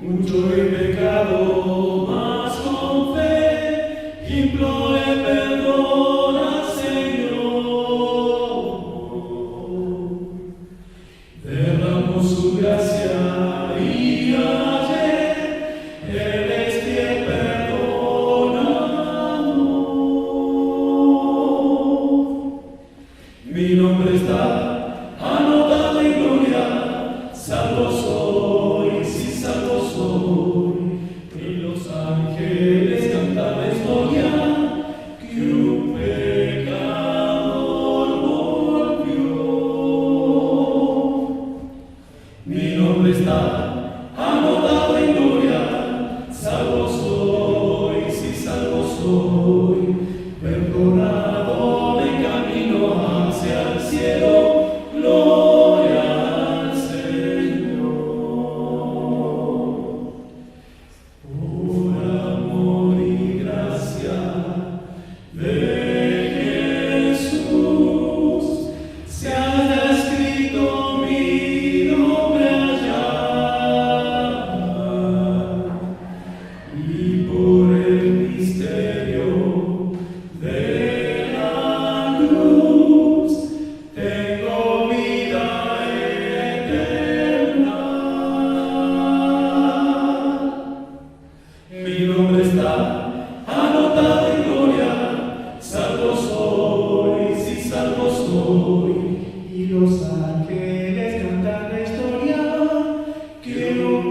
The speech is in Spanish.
Mucho he pecado, mas con fe imploré perdón al Señor. Derramó su gracia y hallé Él es quien perdonador. Mi nombre está anotado en gloria, salvo soy, sí salvo soy. Y los ángeles cantan la historia que un pecador volvió. Mi nombre está anotado en gloria, salvo soy, sí salvo soy. Perdonado de camino hacia el cielo, gloria al Señor. Por amor y gracia de Jesús, se haya escrito mi nombre allá, y por el misterio de la cruz tengo vida eterna. Mi nombre está anotado en gloria, salvo soy, sí salvo soy. Y los ángeles cantan la historia que un